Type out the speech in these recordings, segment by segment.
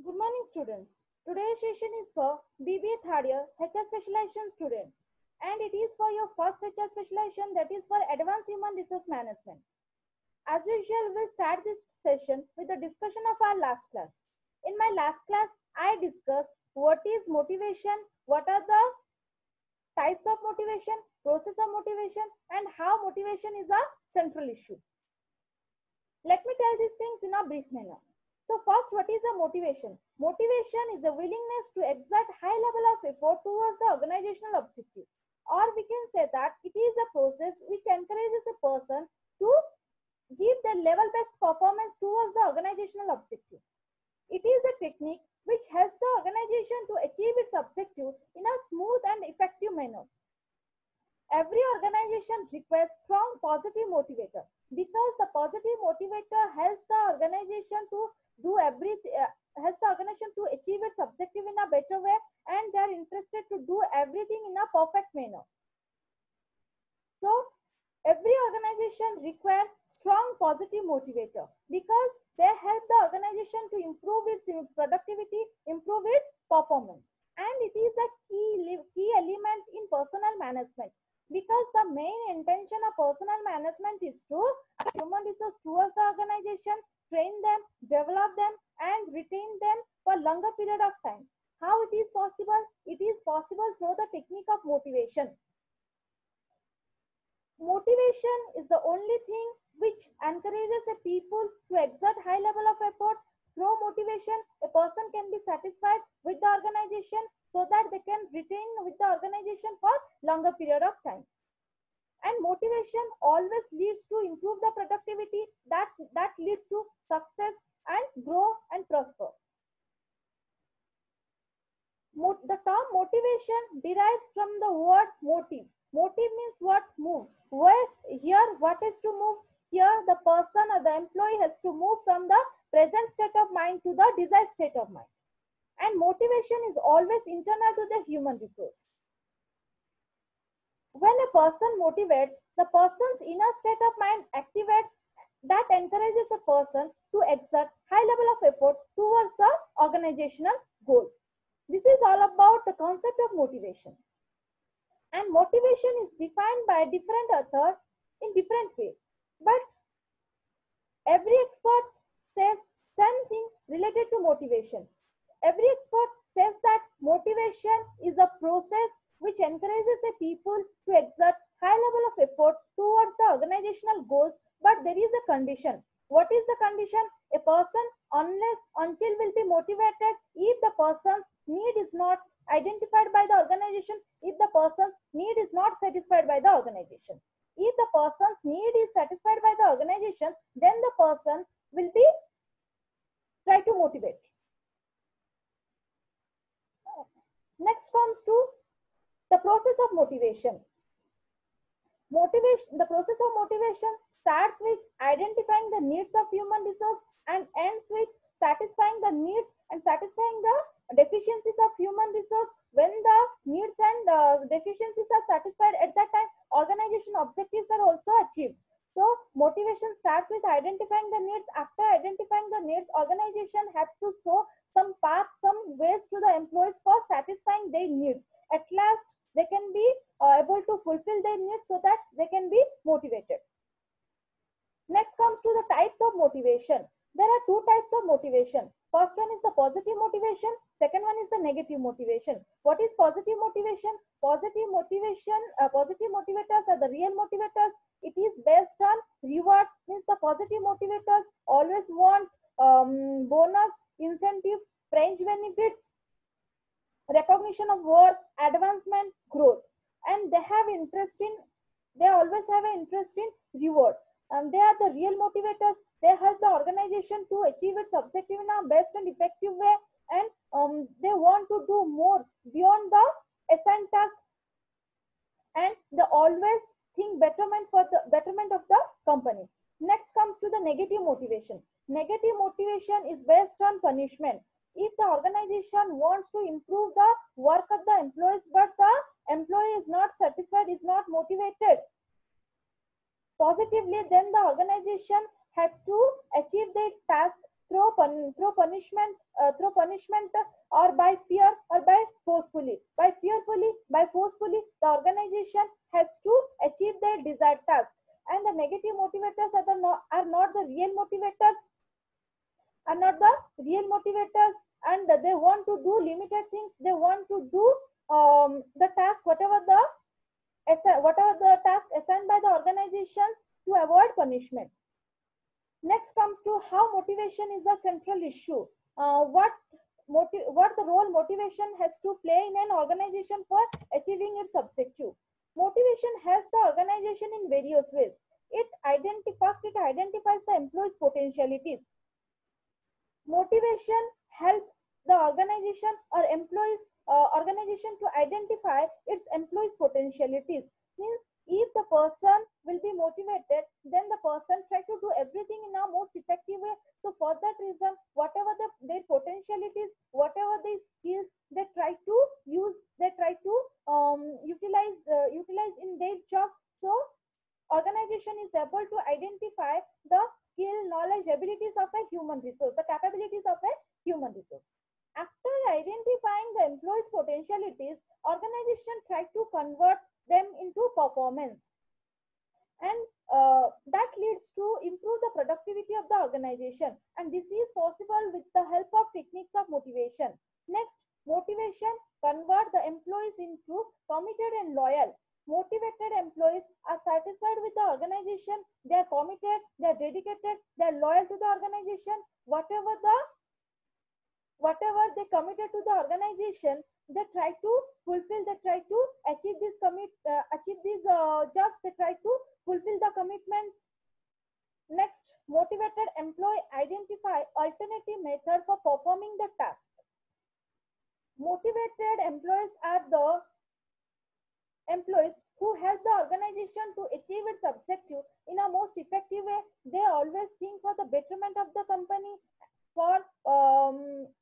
Good morning, students. Today's session is for BBA third year HR specialization student, and it is for your first HR specialization, that is for Advanced Human Resource Management. As usual, we'll start this session with a discussion of our last class. In my last class, I discussed what is motivation, what are the types of motivation, process of motivation, and how motivation is a central issue. Let me tell these things in a brief manner. So first, what is a motivation? Motivation is a willingness to exert high level of effort towards the organizational objective. Or we can say that it is a process which encourages a person to give their level best performance towards the organizational objective. It is a technique which helps the organization to achieve its objective in a smooth and effective manner. Every organization requires strong positive motivator because the positive motivator helps the organization to do everything, helps the organization to achieve its objective in a better way, and they are interested to do everything in a perfect manner. So every organization requires strong positive motivator because they help the organization to improve its productivity, improve its performance, and it is a key element in personal management because the main intention of personal management is to human resource towards the organization, train them, develop them, and retain them for longer period of time. How it is possible? It is possible through the technique of motivation. Motivation is the only thing which encourages a people to exert high level of effort. Through motivation, a person can be satisfied with the organization so that they can retain with the organization for longer period of time. And motivation always leads to improve the productivity. That leads to success and grow and prosper. The term motivation derives from the word motive. Motive means what? Move. Where here what is to move? Here the person or the employee has to move from the present state of mind to the desired state of mind. And motivation is always internal to the human resource. When a person motivates, the person's inner state of mind activates that encourages a person to exert high level of effort towards the organizational goal. This is all about the concept of motivation. And motivation is defined by different authors in different ways. But every expert says something related to motivation. Every expert says that motivation is a process which encourages a people to exert high level of effort towards the organizational goals, but there is a condition. What is the condition? A person until will be motivated if the person's need is not identified by the organization, if the person's need is not satisfied by the organization. If the person's need is satisfied by the organization, then the person will be try to motivate. Next comes to the process of motivation. The process of motivation starts with identifying the needs of human resource and ends with satisfying the needs and satisfying the deficiencies of human resource. When the needs and deficiencies are satisfied, at that time organization objectives are also achieved. So motivation starts with identifying the needs. After identifying the needs, organization have to show some path, some ways to the employees for satisfying their needs. At last they can be able to fulfill their needs so that they can be motivated. Next comes to the types of motivation. There are two types of motivation. First one is the positive motivation. Second one is the negative motivation. What is positive motivation? Positive motivators are the real motivators. It is based on reward. Means the positive motivators always want bonus, incentives, fringe benefits, recognition of work, advancement, growth, and they always have an interest in reward. And they are the real motivators. They help the organization to achieve its objective in a best and effective way, and they want to do more beyond the assigned task, and they always think betterment for the betterment of the company. Next comes to the negative motivation. Negative motivation is based on punishment. If the organization wants to improve the work of the employees, but the employee is not satisfied, is not motivated positively, then the organization have to achieve their task through punishment or by fear or by forcefully. By forcefully, the organization has to achieve their desired task. And the negative motivators are not the real motivators, are not the real motivators, and they want to do limited things. They want to do the task, whatever the task assigned by the organizations to avoid punishment. Next comes to how motivation is a central issue. What the role motivation has to play in an organization for achieving its objective. Motivation helps the organization in various ways. It identifies the employees' potentialities. Motivation helps the organization to identify its employees' potentialities. Means if the person will be motivated, then the person try to do everything in a most effective way. So for that reason, whatever their potentialities, whatever their skills, they try to use, they try to utilize in their job. So organization is able to identify the skill, knowledge, abilities of a human resource, the capabilities of a human resource. After identifying the employees' potentialities, organization try to convert them into performance, and that leads to improve the productivity of the organization. And this is possible with the help of techniques of motivation. Next, motivation convert the employees into committed and loyal. Motivated employees are satisfied with the organization. They are committed, they are dedicated, they are loyal to the organization. Whatever they committed to the organization, they try to fulfill, they try to achieve these jobs, they try to fulfill the commitments. Next, motivated employee identify alternative method for performing the task. Motivated employees are the employees who help the organization to achieve its objective in a most effective way. They always think for the betterment of the company. For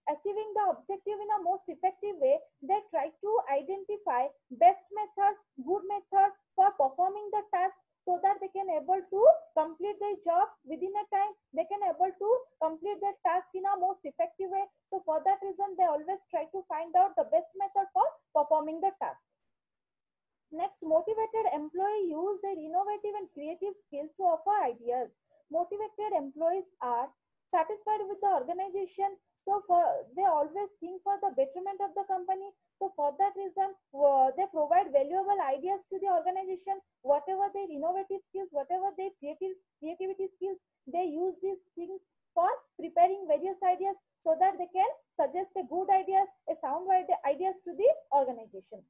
achieving the objective in a most effective way, they try to identify best method, good method for performing the task, so that they can able to complete their job within a time. They can able to complete their task in a most effective way. So for that reason, they always try to find out the best method for performing the task. Next, motivated employee use their innovative and creative skills to offer ideas. Motivated employees are satisfied with the organization, so they always think for the betterment of the company. So for that reason, they provide valuable ideas to the organization. Whatever their innovative skills, whatever their creativity skills, they use these things for preparing various ideas, so that they can suggest a good ideas, a sound ideas to the organization.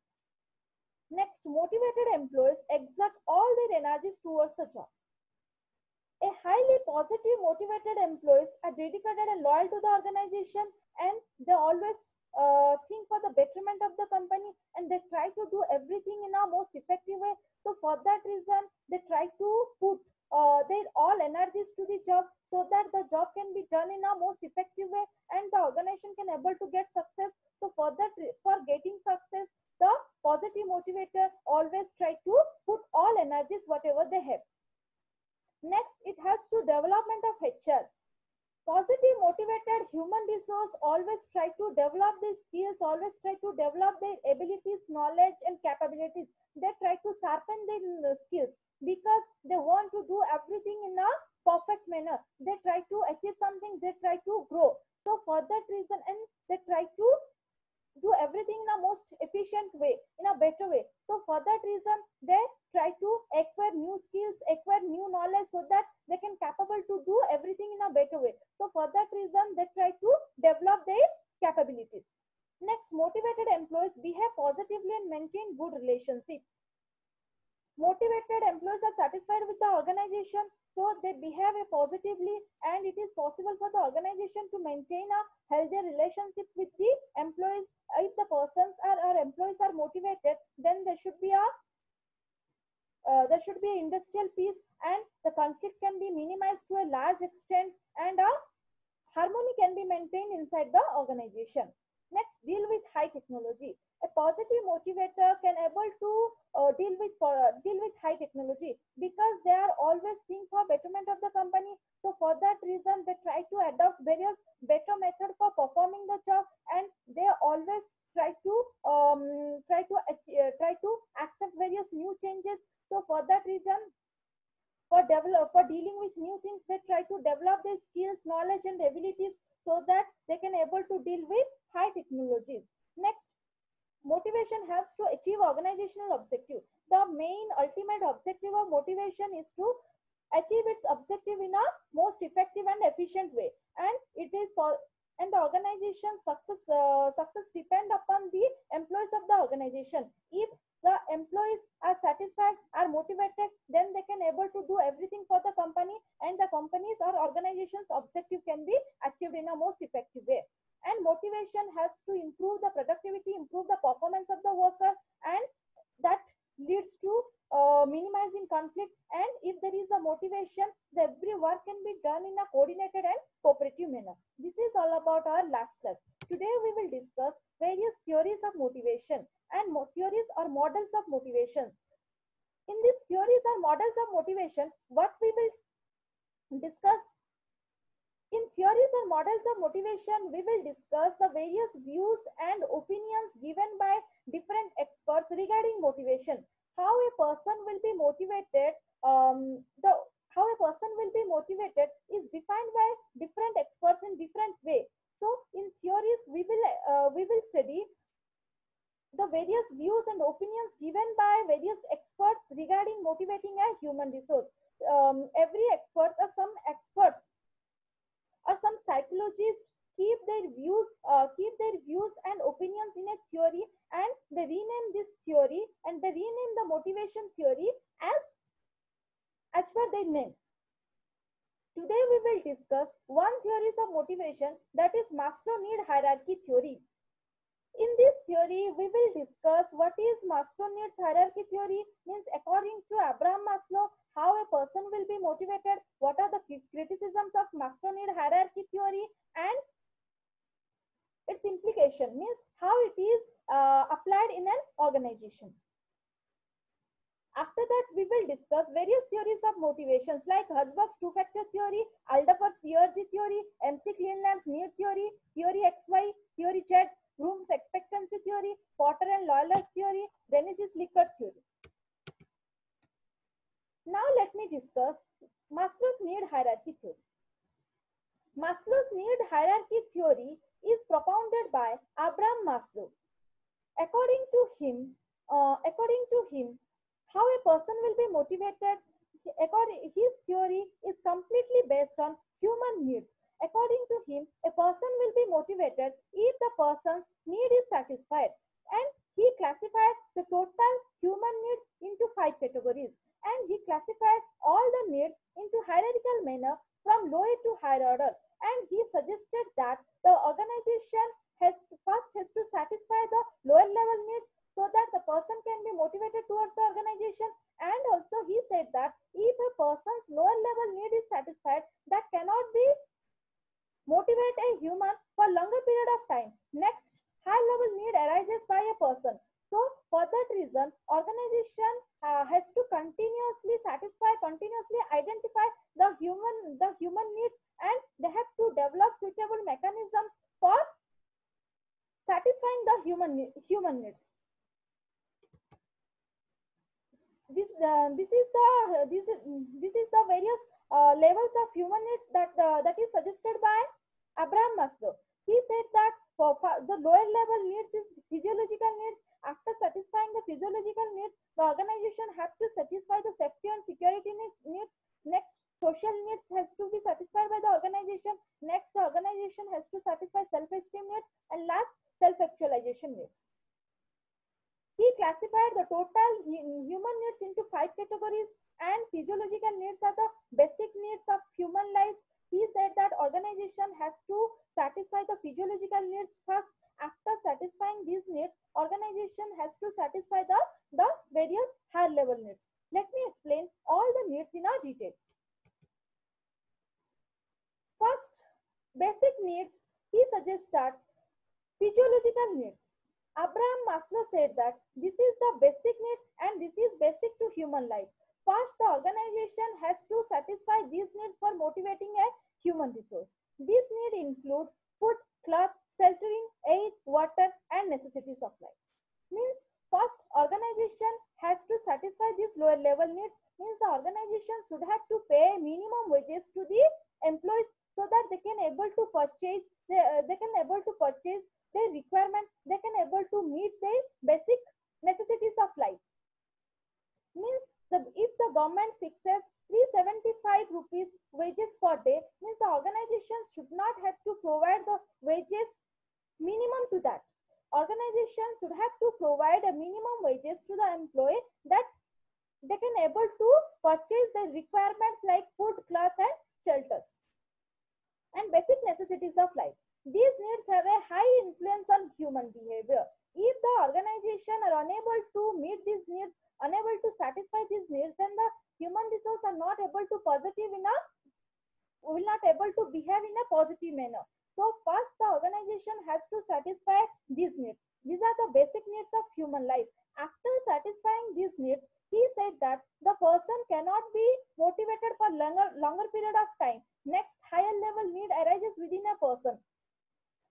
Next, motivated employees exert all their energies towards the job. A highly positive, motivated employees are dedicated and loyal to the organization, and they always think for the betterment of the company, and they try to do everything in a most effective way. So for that reason, they try to put their all energies to the job, so that the job can be done in a most effective way, and the organization can able to get success. So for getting success, the positive motivator always try to put all energies whatever they have. Next, it helps to development of HR. Positive motivated human resource always try to develop their skills, always try to develop their abilities, knowledge, and capabilities. They try to sharpen their skills, because they want to do everything in a perfect manner. They try to achieve something, they try to grow. So for that reason, and they try to do everything in a most efficient way, in a better way. So for that reason, they try to acquire new skills, acquire new knowledge, so that they can capable to do everything in a better way. So for that reason, they try to develop their capabilities. Next, motivated employees behave positively and maintain good relationships. Motivated employees are satisfied with the organization, so they behave positively, and it is possible for the organization to maintain a healthy relationship with the employees. If the persons or employees are motivated, then there should be industrial peace, and the conflict can be minimized to a large extent, and a harmony can be maintained inside the organization. Next, deal with high technology. A positive motivator can able to deal with high technology because they are always think for betterment of the company. So for that reason, they try to adopt various better method for performing the job, and they always try to accept various new changes. So for that reason, for dealing with new things, they try to develop their skills, knowledge, and abilities so that they can able to deal with high technologies. Next, motivation helps to achieve organizational objective. The main ultimate objective of motivation is to achieve its objective in a most effective and efficient way, and it is for and the organization success depend upon the employees of the organization. If the employees are satisfied, are motivated, then they can able to do everything for the company, and the company's or organization's objective can be achieved in a most effective way. And motivation helps to improve the productivity, improve the performance of the worker, and that leads to minimizing conflict. And if there is a motivation, the every work can be done in a coordinated and cooperative manner. This is all about our last class. Today we will discuss various theories of motivation and theories or models of motivations. In these theories or models of motivation, what we will discuss in theories or models of motivation, we will discuss the various views and opinions given by different experts regarding motivation. How a person will be motivated, the how a person will be motivated is defined by different experts in different way. So, in theories, we will study the various views and opinions given by various experts regarding motivating a human resource. Every experts or some experts or some psychologists keep their views and opinions in a theory, and they rename this theory and they rename the motivation theory as per their name. Today we will discuss one theory of motivation, that is Maslow need hierarchy theory. In this theory, we will discuss what is Maslow needs hierarchy theory, means according to Abraham Maslow, how a person will be motivated, what are the criticisms of Maslow need hierarchy theory, and its implication, means how it is applied in an organization. After that, we will discuss various theories of motivations like Herzberg's two-factor theory, Alderfer's ERG theory, MC Cleland's need theory, theory XY, theory Z, Bloom's expectancy theory, Porter and Loyler's theory, Renish's Likert theory. Now let me discuss Maslow's need hierarchy theory. Maslow's need hierarchy theory is propounded by Abraham Maslow. According to him, how a person will be motivated, his theory is completely based on human needs. According to him, a person will be motivated if the person's need is satisfied. And he classified the total human needs into 5 categories. And he classified all the needs into hierarchical manner from lower to higher order. And he suggested that the organization has to satisfy the lower level needs so that the person can be motivated towards the organization. And also he said that if a person's lower level need is satisfied, that cannot be motivate a human for longer period of time. Next, high level need arises by a person. So for that reason, organization has to continuously identify the human needs, and they have to develop suitable mechanisms for satisfying the human needs. This is the various levels of human needs that is suggested by Abraham Maslow. He said that for the lower level needs is physiological needs. After satisfying the physiological needs, the organization has to satisfy the safety and security needs. Next, social needs has to be satisfied by the organization. Next, the organization has to satisfy self-esteem needs, and last, self-actualization needs. He classified the total human needs into 5 categories, and physiological needs are the basic needs of human lives. He said that organization has to satisfy the physiological needs first. After satisfying these needs, organization has to satisfy the various higher level needs. Let me explain all the needs in a detail. First, basic needs. He suggests that Physiological needs. Abraham Maslow said that this is the basic need and this is basic to human life. First, the organization has to satisfy these needs for motivating a human resource. These needs include food, cloth, sheltering, air, water, and necessities of life. Means first organization has to satisfy these lower level needs. Means the organization should have to pay minimum wages to the employees so that they can able to purchase they can able to purchase their requirement, they can able to meet their basic necessities of life. Means if the government fixes 375 rupees wages per day, means the organization should not have to provide the wages minimum to that. Organization should have to provide a minimum wages to the employee that they can able to purchase the requirements like food, cloth, and shelters and basic necessities of life. These needs have a high influence on human behavior. If the organization are unable to meet these needs, unable to satisfy these needs, then the human resource are not able to positive in a will not able to behave in a positive manner. So first the organization has to satisfy these needs. These are the basic needs of human life. After satisfying these needs, he said that the person cannot be motivated for longer period of time. Next higher level need arises within a person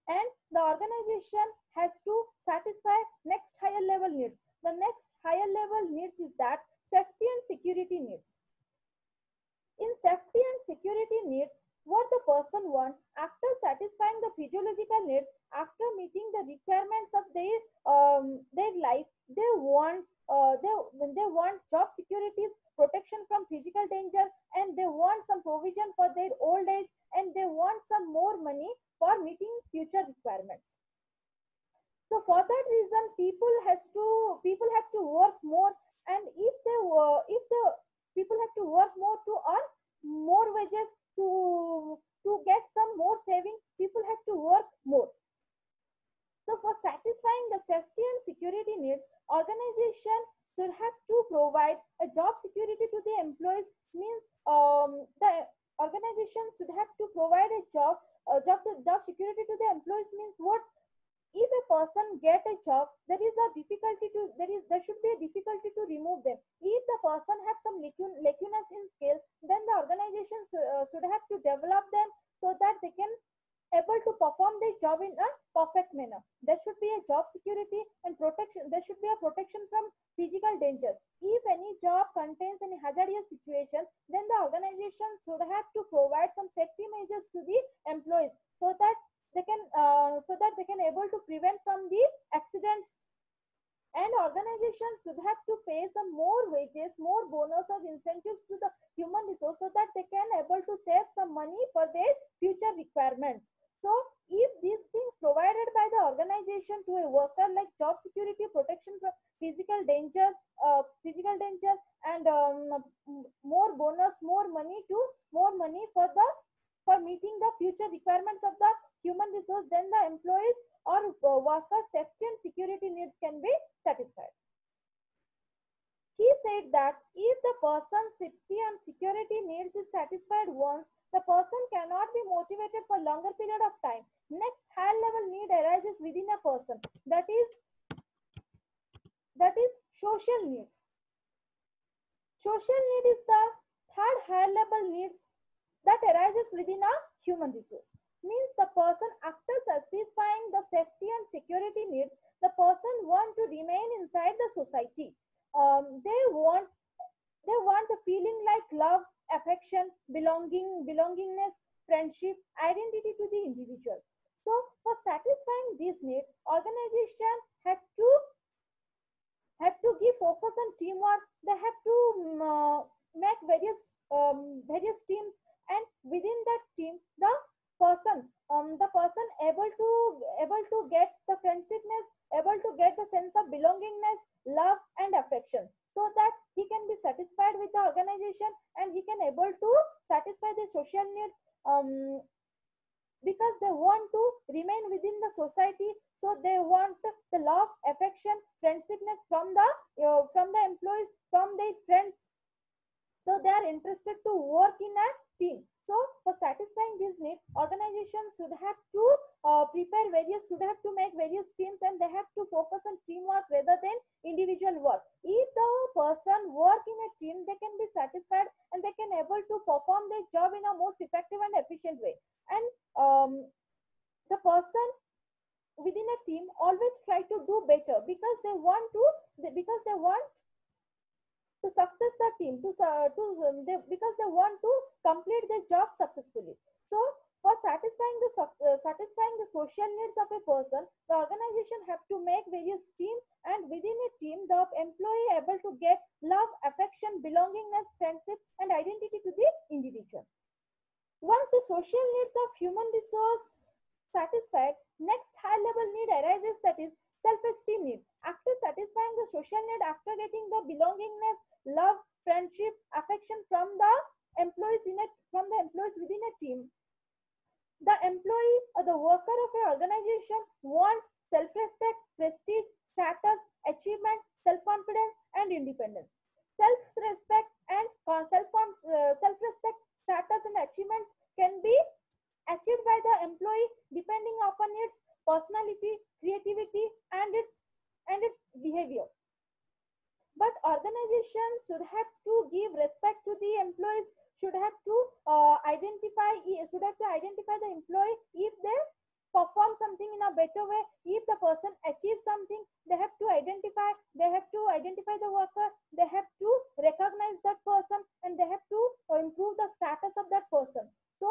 and the organization has to satisfy next higher level needs. The next higher level needs is that safety and security needs. In safety and security needs, what the person wants after satisfying the physiological needs, after meeting the requirements of their life, they want they want job securities, protection from physical danger, and they want some provision for their old age, and they want some more money for meeting future requirements. So for that reason, people have to work more, and if the people have to work more to earn more wages to get some more saving, people have to work more. So for satisfying the safety and security needs, organization should have to provide a job security to the employees. Means the organization should have to provide a job security to the employees. Means what? If a person get a job, there should be a difficulty to remove them. If the person have some lacunas in skill, then the organization should have to develop them so that they can able to perform their job in a perfect manner. There should be a job security and protection. There should be a protection from physical danger. If any job contains any hazardous situation, then the organization should have to provide some safety measures to the employees so that they can able to prevent from the accidents. And organizations should have to pay some more wages, more bonus or incentives to the human resource so that they can able to save some money for their future requirements. So if these things provided by the organization to a worker like job security, protection from physical danger, and more bonus, more money for meeting the future requirements of the human resource, then the employees or workers' safety and security needs can be satisfied. He said that if the person's safety and security needs is satisfied once, the person cannot be motivated for longer period of time. Next high level need arises within a person. That is social needs. Social need is the third higher level needs that arises within a human resource. Means the person after satisfying the safety and security needs, the person want to remain inside the society. They want the feeling like love, affection, belongingness, friendship, identity to the individual. So for satisfying these needs, organization have to give focus on teamwork. They have to make various teams, and within that team, the person able to get the friendshipness, able to get the sense of belongingness, love, and affection, so that he can be satisfied with the organization and he can able to satisfy the social needs. Because they want to remain within the society, so they want the love, affection, friendshipness from the employees, from their friends, so they are interested to work in a team. So for satisfying this need, organization should have to should have to make various teams, and they have to focus on teamwork rather than individual work. If the person work in a team, they can be satisfied and they can able to perform their job in a most effective and efficient way. And the person within a team always try to do better because they want to success the team because they want to complete their job successfully. So for satisfying the social needs of a person, the organization have to make various team, and within a team the employee able to get love, affection, belongingness, friendship, and identity to the individual. Once the social needs of human resource satisfied, next high level need arises, that is self-esteem need. After satisfying the social need, after getting the belongingness, love, friendship, affection from the employees within a team, the employee or the worker of an organization want self-respect, prestige, status, achievement, self-confidence, and independence. Self-respect and self-respect, status, and achievements can be achieved by the employee depending upon its personality, creativity, and its behavior. But organizations should have to give respect to the employees, should have to identify the employee if they perform something in a better way. If the person achieves something, they have to identify the worker, they have to recognize that person, and they have to improve the status of that person. So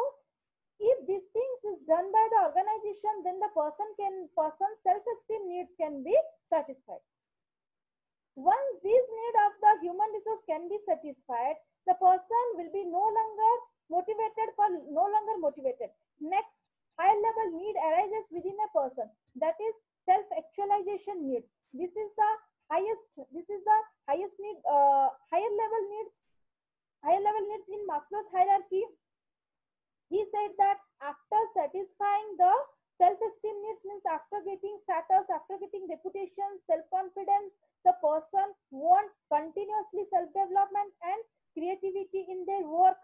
if these things is done by the organization, then the person's self-esteem needs can be satisfied. Once these need of the human resource can be satisfied, the person will be no longer motivated. Next high level need arises within a person, that is self-actualization needs. This is the highest need, higher level needs in Maslow's hierarchy. He said that after satisfying the self-esteem needs, means after getting status, after getting reputation, self-confidence, the person want continuously self-development and creativity in their work.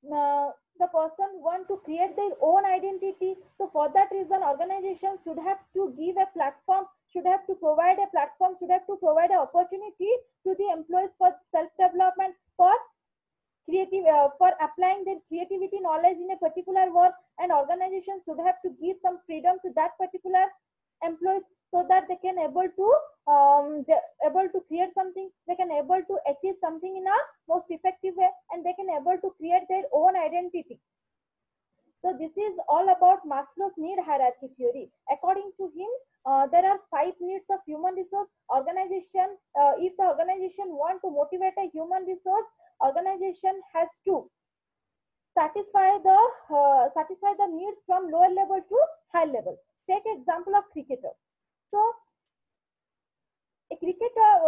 The person want to create their own identity. So for that reason, organizations should have to give a platform, should have to provide a platform, should have to provide an opportunity to the employees for self-development, for for applying their creativity knowledge in a particular work. And organizations should have to give some freedom to that particular employees, so that they can able to create something, they can able to achieve something in a most effective way, and they can able to create their own identity. So this is all about Maslow's need hierarchy theory. According to him, there are 5 needs of human resource organization. If the organization want to motivate a human resource, organization has to satisfy the needs from lower level to high level. Take example of cricketer. So a cricketer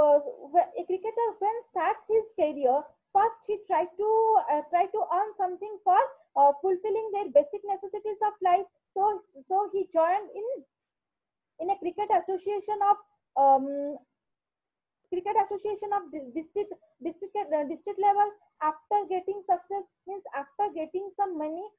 when starts his career, first he try to earn something for fulfilling their basic necessities of life. So he joined in a cricket association of district level. After getting success, means after getting some money,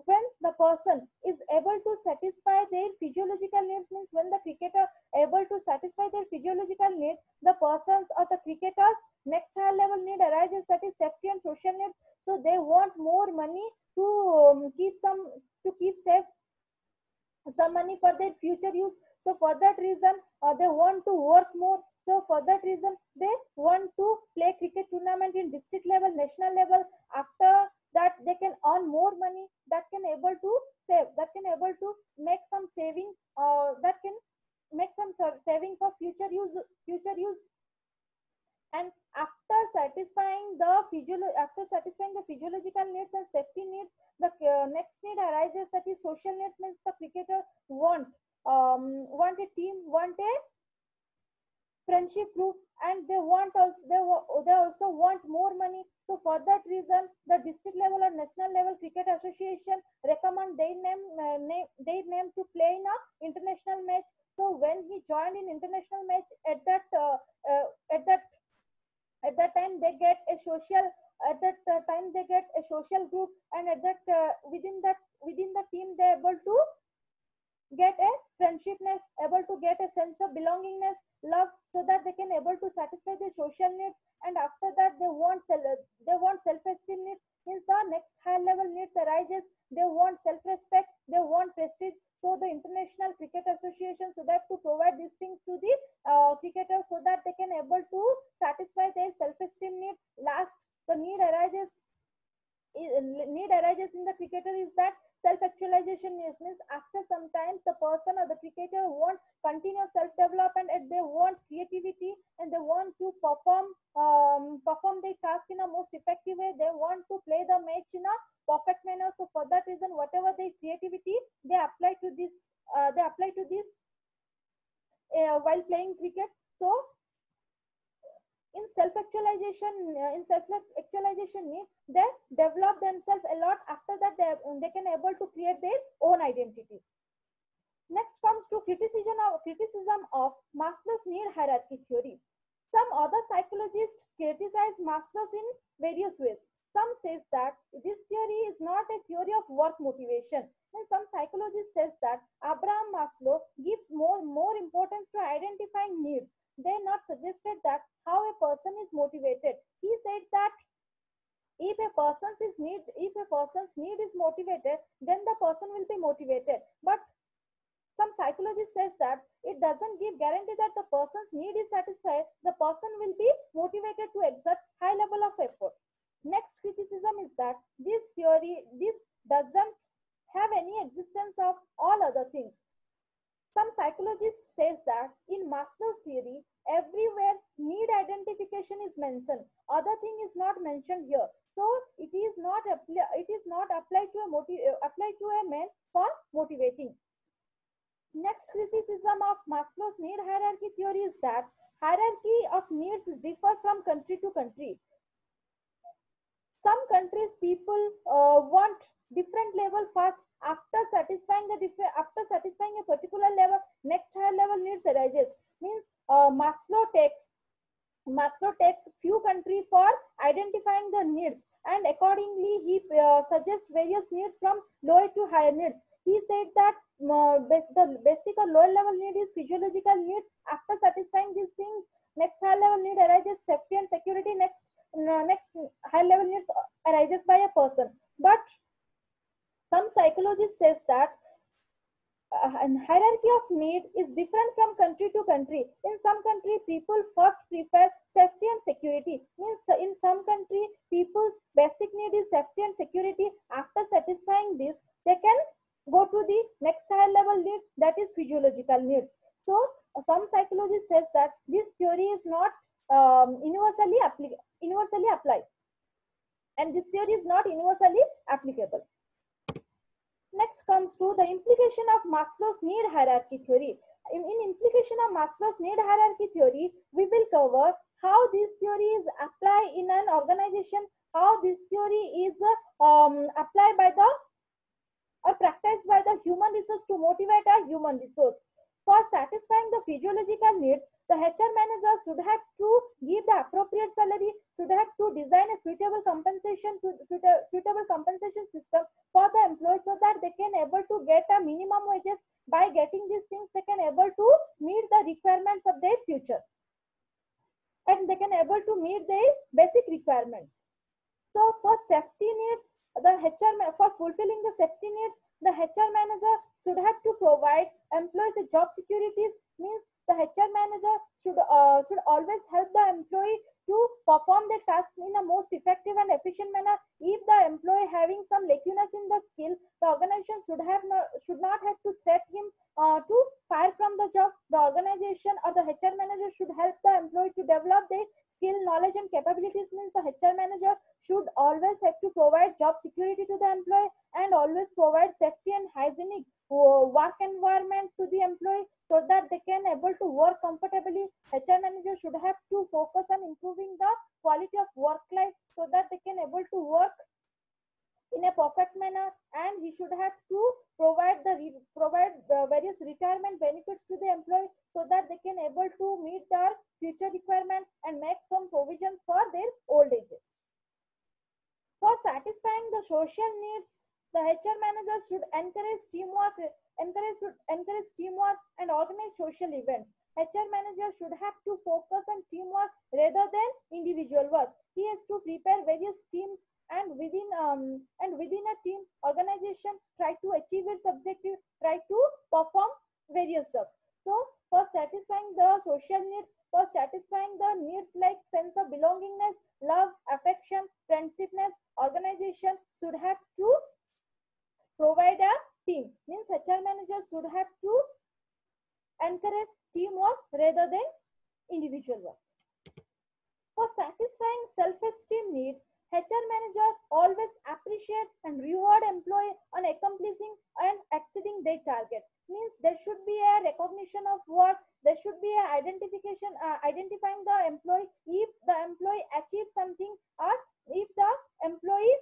when the person is able to satisfy their physiological needs, means when the cricketer able to satisfy their physiological needs, the persons or the cricketers next higher level need arises, that is safety and social needs. So they want more money to keep safe some money for their future use. So for that reason, they want to work more. So for that reason, they want to play cricket tournament in district level, national level. After that, they can earn more money, that can able to save, that can able to make some saving, that can make some saving for future use. And after satisfying the physiological needs and safety needs, the next need arises, that is social needs. Means the cricketer want a team, want a friendship group, and they also want more money. So for that reason, the district level or national level cricket association recommend their name to play in a international match. So when he joined in international match, at that time they get a at that time they get a social group, and at that within the team they able to get a friendshipness, able to get a sense of belongingness, love, so that they can able to satisfy their social needs. And after that they want self-esteem needs, means the next high level needs arises. They want self-respect, they want prestige. So the International Cricket Association should have to provide these things to the cricketers, so that they can able to satisfy their self-esteem need. Last, the need arises in the cricketer is that self-actualization is, means after sometimes the person or the cricketer want continuous self-development, and they want creativity, and they want to perform their task in a most effective way. They want to play the match in a perfect manner. So for that reason, whatever their creativity they apply to this, while playing cricket. So in self actualization need, they develop themselves a lot. After that they can able to create their own identities. Next comes to criticism of Maslow's need hierarchy theory. Some other psychologists criticize Maslow's in various ways. Some says that this theory is not a theory of work motivation, and some psychologists says that Abraham Maslow gives more importance to identifying needs. They not suggested that how a person is motivated. He said that if a person's need is motivated, then the person will be motivated. But some psychologist says that it doesn't give guarantee that the person's need is satisfied. The person will be motivated to exert high level of effort. Next criticism is that this doesn't have any existence of all other things. Some psychologists says that in Maslow's theory, everywhere need identification is mentioned. Other thing is not mentioned here. So it is not applied to a man for motivating. Next criticism of Maslow's need hierarchy theory is that hierarchy of needs differ from country to country. Some countries people want different level first. After satisfying a particular level, next higher level needs arises. Means Maslow takes few countries for identifying the needs, and accordingly he suggests various needs from lower to higher needs. He said that the basic or lower level need is physiological needs. After satisfying these things, next higher level need arises safety and security. Next high level needs arises by a person. But some psychologists says that hierarchy of need is different from country to country. In some country, people first prefer safety and security. Means in some country, people's basic need is safety and security. After satisfying this, they can go to the next higher level need, that is physiological needs. So some psychologists says that this theory is not universally applied, and this theory is not universally applicable. Next comes to the implication of Maslow's need hierarchy theory. In implication of Maslow's need hierarchy theory, we will cover how this theory is applied in an organization, how this theory is applied by the or practiced by the human resource to motivate a human resource. For satisfying the physiological needs, the HR manager should have to give the appropriate salary, should have to design a suitable compensation system for the employees, so that they can able to get a minimum wages. By getting these things, they can able to meet the requirements of their future, and they can able to meet their basic requirements. So for safety needs, for fulfilling the safety needs, the HR manager should have to provide employees a job securities. Means the HR manager should always help the employee to perform their task in a most effective and efficient manner. If the employee having some lacunas in the skill, the organization should not have to threat him to fire from the job. The organization or the HR manager should help the employee to develop their skill, knowledge, and capabilities. Means the HR manager should always have to provide job security to the employee, and always provide safety and hygienic work environment to the employee, so that they can able to work comfortably. HR manager should have to focus on improving the quality of work life, so that they can able to work in a perfect manner. And he should have to provide various retirement benefits to the employee, so that they can able to meet their future requirement and make some provisions for their old ages. For satisfying the social needs, the HR manager should encourage teamwork and organize social events. HR manager should have to focus on teamwork rather than individual work. He has to prepare various teams and within a team organization try to achieve its objective, try to perform various jobs. So for satisfying the social needs, for satisfying the needs like sense of belongingness, love, affection, friendshipness, organization should have to provide a team. Means HR manager should have to encourage teamwork rather than individual work. For satisfying self-esteem needs, HR manager always appreciate and reward employee on accomplishing and exceeding their target. Means there should be a recognition of work. There should be a identifying the employee if the employee achieves something or if the employee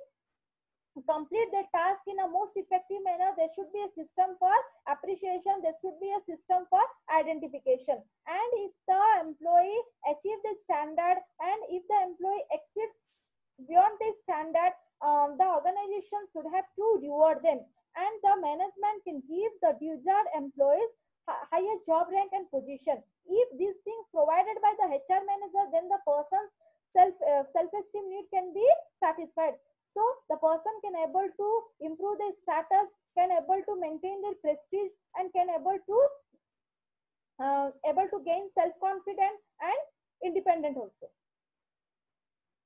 complete the task in a most effective manner. There should be a system for appreciation. There should be a system for identification. And if the employee achieve the standard and if the employee exceeds beyond the standard, the organization should have to reward them. And the management can give the desired employees higher job rank and position. If these things provided by the HR manager, then the person's self-esteem need can be satisfied. So the person can able to improve their status, can able to maintain their prestige, and can able to gain self-confidence and independent also.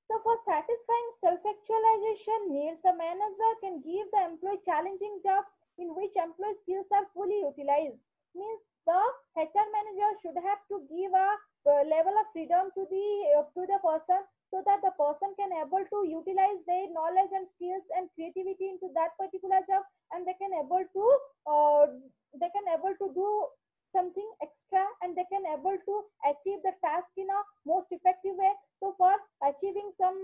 So for satisfying self-actualization needs, the manager can give the employee challenging jobs in which employee skills are fully utilized. Means the HR manager should have to give a level of freedom to the person so that the person can able to utilize their knowledge and skills and creativity into that particular job, and they can able to do something extra, and they can able to achieve the task in a most effective way. So for achieving some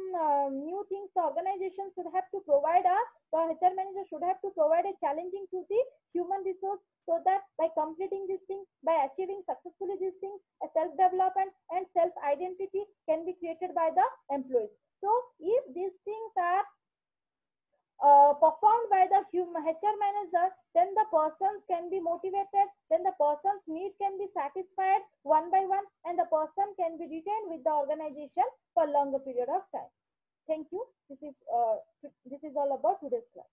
new things, the organization should have to provide the HR manager should have to provide a challenging to the human resource, so that by completing this thing, by achieving successfully this thing, a self-development and self-identity can be created by the employees. So if these things are performed by the HR manager, then the persons can be motivated, then the person's need can be satisfied one by one, and the person can be retained with the organization for longer period of time. Thank you. This is all about today's class.